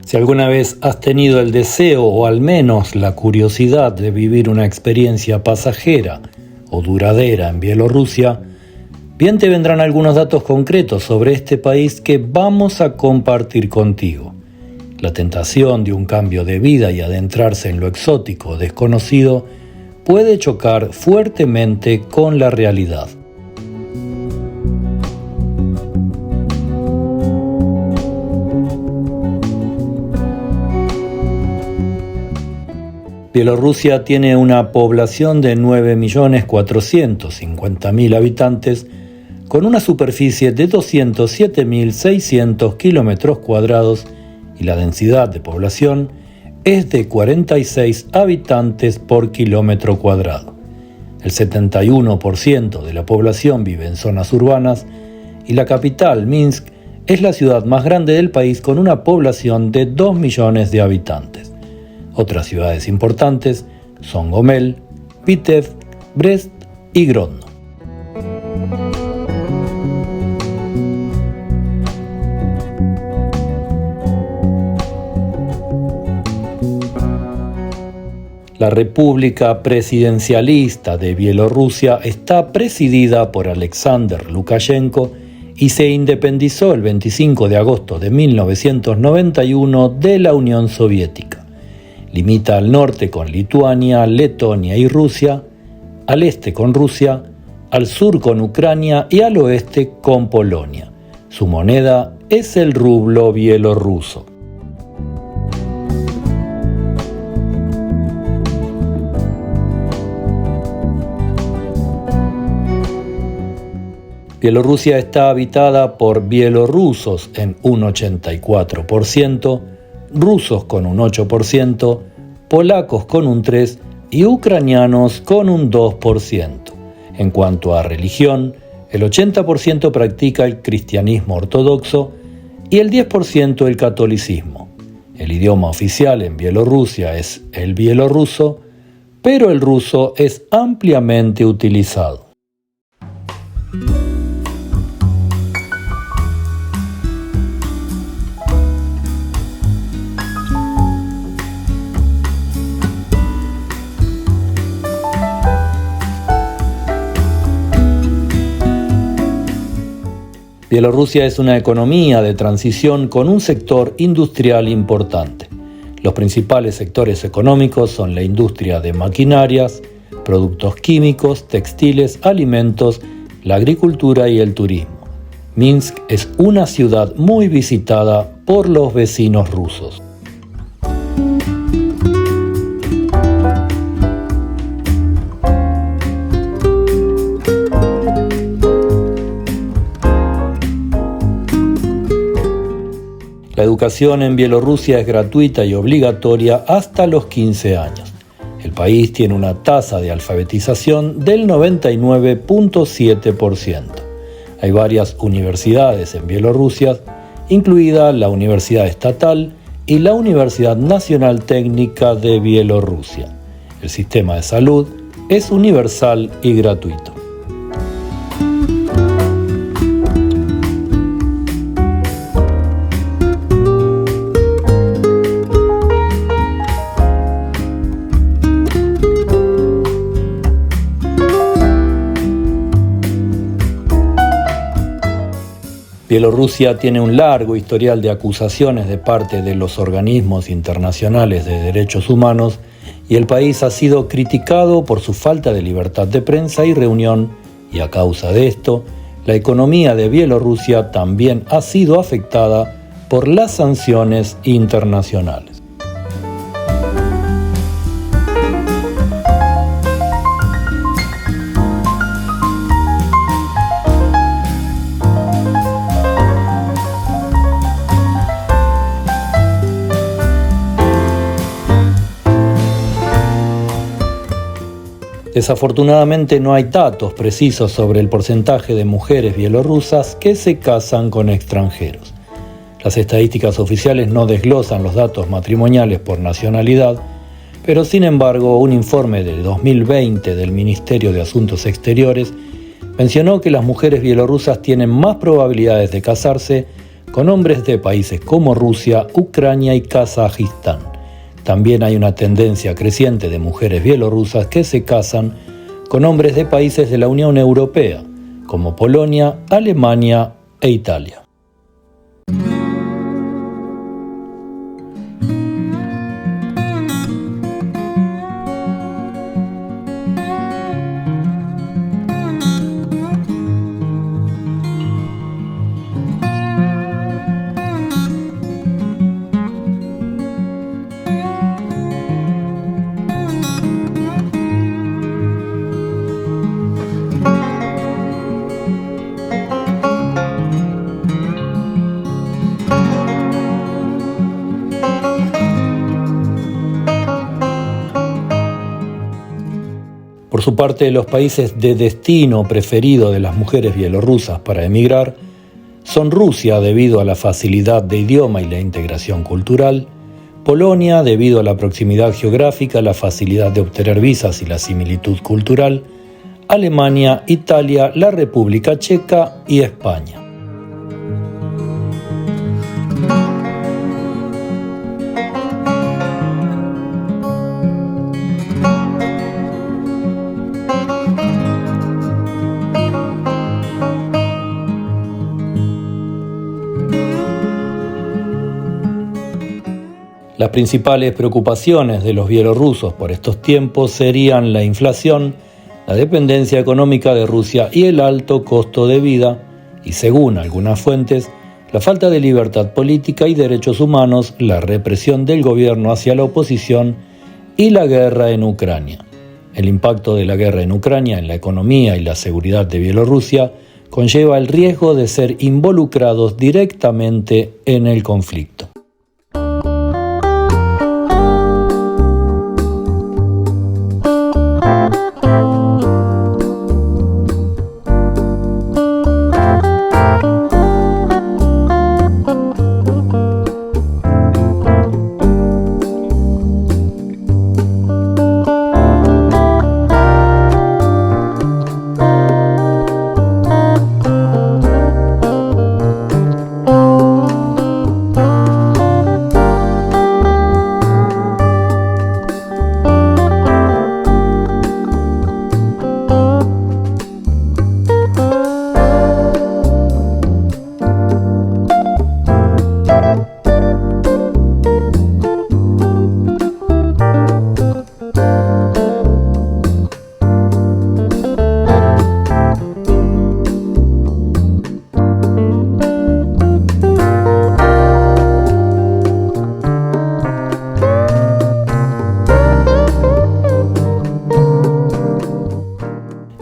Si alguna vez has tenido el deseo o al menos la curiosidad de vivir una experiencia pasajera o duradera en Bielorrusia, bien te vendrán algunos datos concretos sobre este país que vamos a compartir contigo. La tentación de un cambio de vida y adentrarse en lo exótico o desconocido puede chocar fuertemente con la realidad. Bielorrusia tiene una población de 9.450.000 habitantes con una superficie de 207.600 kilómetros cuadrados y la densidad de población es de 46 habitantes por kilómetro cuadrado. El 71% de la población vive en zonas urbanas y la capital, Minsk, es la ciudad más grande del país con una población de 2 millones de habitantes. Otras ciudades importantes son Gomel, Vitebsk, Brest y Grodno. La República Presidencialista de Bielorrusia está presidida por Alexander Lukashenko y se independizó el 25 de agosto de 1991 de la Unión Soviética. Limita al norte con Lituania, Letonia y Rusia, al este con Rusia, al sur con Ucrania y al oeste con Polonia. Su moneda es el rublo bielorruso. Bielorrusia está habitada por bielorrusos en un 84%, rusos con un 8%, polacos con un 3% y ucranianos con un 2%. En cuanto a religión, el 80% practica el cristianismo ortodoxo y el 10% el catolicismo. El idioma oficial en Bielorrusia es el bielorruso, pero el ruso es ampliamente utilizado. Bielorrusia es una economía de transición con un sector industrial importante. Los principales sectores económicos son la industria de maquinarias, productos químicos, textiles, alimentos, la agricultura y el turismo. Minsk es una ciudad muy visitada por los vecinos rusos. La educación en Bielorrusia es gratuita y obligatoria hasta los 15 años. El país tiene una tasa de alfabetización del 99.7%. Hay varias universidades en Bielorrusia, incluida la Universidad Estatal y la Universidad Nacional Técnica de Bielorrusia. El sistema de salud es universal y gratuito. Bielorrusia tiene un largo historial de acusaciones de parte de los organismos internacionales de derechos humanos y el país ha sido criticado por su falta de libertad de prensa y reunión, y a causa de esto, la economía de Bielorrusia también ha sido afectada por las sanciones internacionales. Desafortunadamente no hay datos precisos sobre el porcentaje de mujeres bielorrusas que se casan con extranjeros. Las estadísticas oficiales no desglosan los datos matrimoniales por nacionalidad, pero sin embargo un informe de 2020 del Ministerio de Asuntos Exteriores mencionó que las mujeres bielorrusas tienen más probabilidades de casarse con hombres de países como Rusia, Ucrania y Kazajistán. También hay una tendencia creciente de mujeres bielorrusas que se casan con hombres de países de la Unión Europea, como Polonia, Alemania e Italia. Por su parte, los países de destino preferido de las mujeres bielorrusas para emigrar son Rusia debido a la facilidad de idioma y la integración cultural, Polonia debido a la proximidad geográfica, la facilidad de obtener visas y la similitud cultural, Alemania, Italia, la República Checa y España. Las principales preocupaciones de los bielorrusos por estos tiempos serían la inflación, la dependencia económica de Rusia y el alto costo de vida, y según algunas fuentes, la falta de libertad política y derechos humanos, la represión del gobierno hacia la oposición y la guerra en Ucrania. El impacto de la guerra en Ucrania en la economía y la seguridad de Bielorrusia conlleva el riesgo de ser involucrados directamente en el conflicto.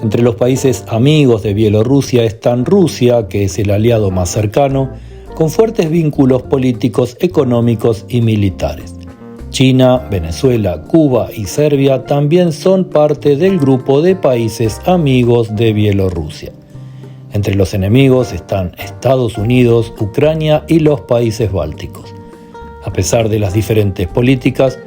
Entre los países amigos de Bielorrusia están Rusia, que es el aliado más cercano, con fuertes vínculos políticos, económicos y militares. China, Venezuela, Cuba y Serbia también son parte del grupo de países amigos de Bielorrusia. Entre los enemigos están Estados Unidos, Ucrania y los países bálticos. A pesar de las diferentes políticas,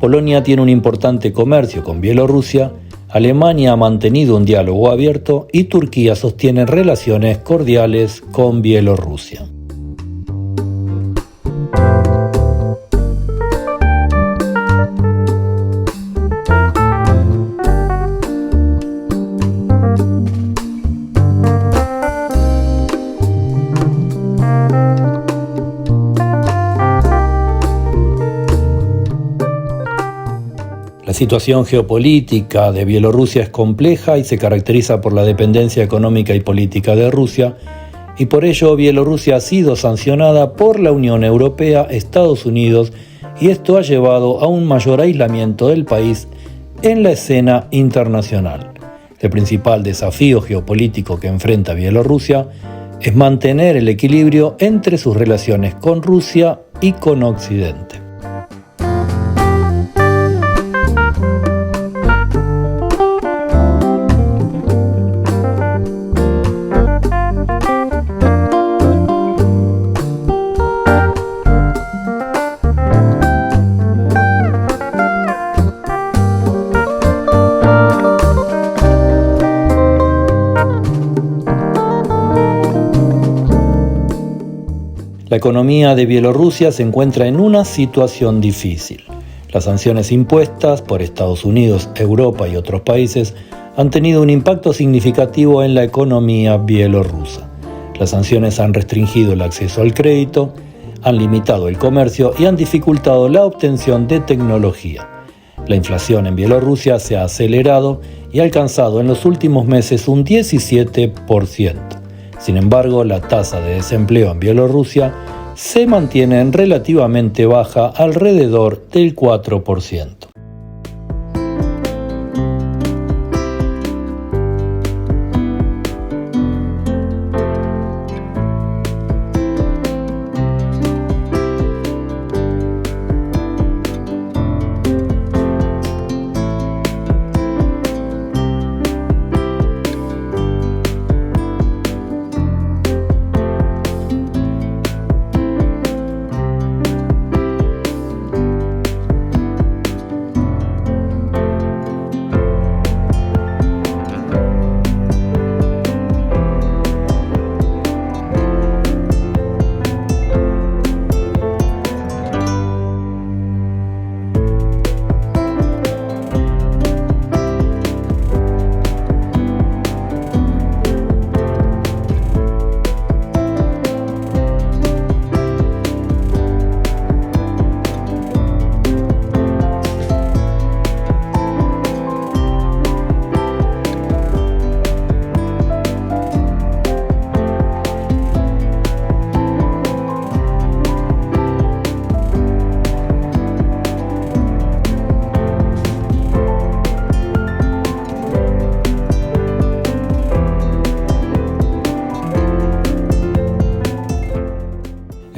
Polonia tiene un importante comercio con Bielorrusia, Alemania ha mantenido un diálogo abierto y Turquía sostiene relaciones cordiales con Bielorrusia. La situación geopolítica de Bielorrusia es compleja y se caracteriza por la dependencia económica y política de Rusia, y por ello Bielorrusia ha sido sancionada por la Unión Europea, Estados Unidos, y esto ha llevado a un mayor aislamiento del país en la escena internacional. El principal desafío geopolítico que enfrenta Bielorrusia es mantener el equilibrio entre sus relaciones con Rusia y con Occidente. La economía de Bielorrusia se encuentra en una situación difícil. Las sanciones impuestas por Estados Unidos, Europa y otros países han tenido un impacto significativo en la economía bielorrusa. Las sanciones han restringido el acceso al crédito, han limitado el comercio y han dificultado la obtención de tecnología. La inflación en Bielorrusia se ha acelerado y ha alcanzado en los últimos meses un 17%. Sin embargo, la tasa de desempleo en Bielorrusia se mantiene relativamente baja, alrededor del 4%.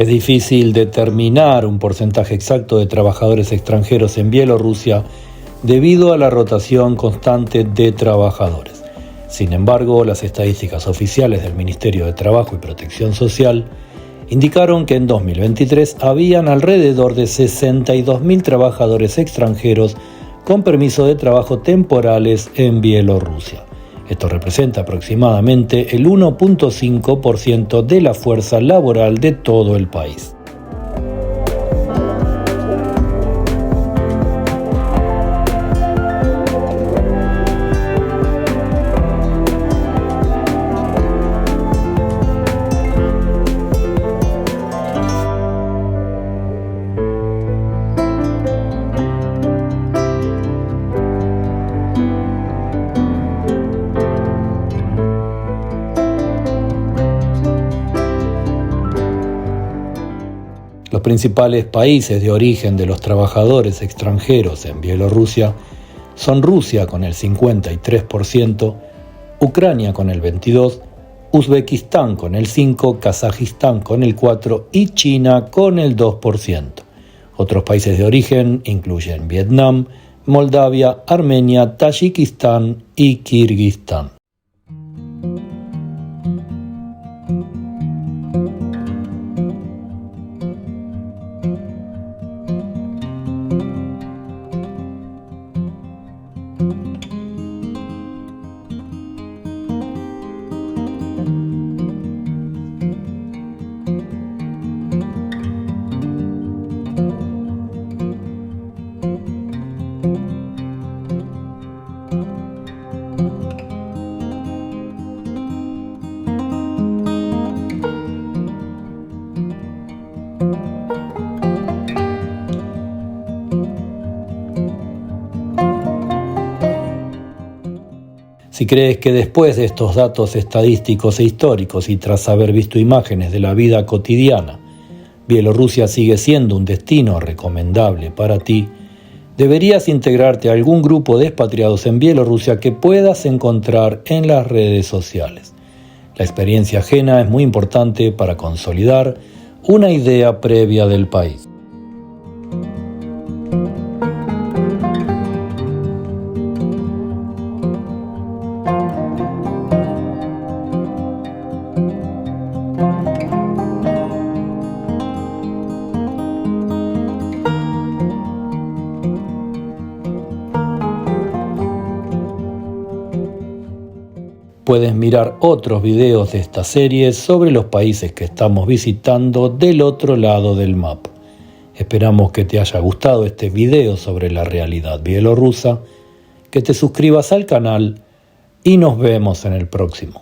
Es difícil determinar un porcentaje exacto de trabajadores extranjeros en Bielorrusia debido a la rotación constante de trabajadores. Sin embargo, las estadísticas oficiales del Ministerio de Trabajo y Protección Social indicaron que en 2023 habían alrededor de 62.000 trabajadores extranjeros con permiso de trabajo temporales en Bielorrusia. Esto representa aproximadamente el 1.5% de la fuerza laboral de todo el país. Los principales países de origen de los trabajadores extranjeros en Bielorrusia son Rusia con el 53%, Ucrania con el 22%, Uzbekistán con el 5%, Kazajistán con el 4% y China con el 2%. Otros países de origen incluyen Vietnam, Moldavia, Armenia, Tayikistán y Kirguistán. Si crees que después de estos datos estadísticos e históricos y tras haber visto imágenes de la vida cotidiana, Bielorrusia sigue siendo un destino recomendable para ti, deberías integrarte a algún grupo de expatriados en Bielorrusia que puedas encontrar en las redes sociales. La experiencia ajena es muy importante para consolidar una idea previa del país. puedes mirar otros videos de esta serie sobre los países que estamos visitando del otro lado del mapa. Esperamos que te haya gustado este video sobre la realidad bielorrusa, que te suscribas al canal y nos vemos en el próximo.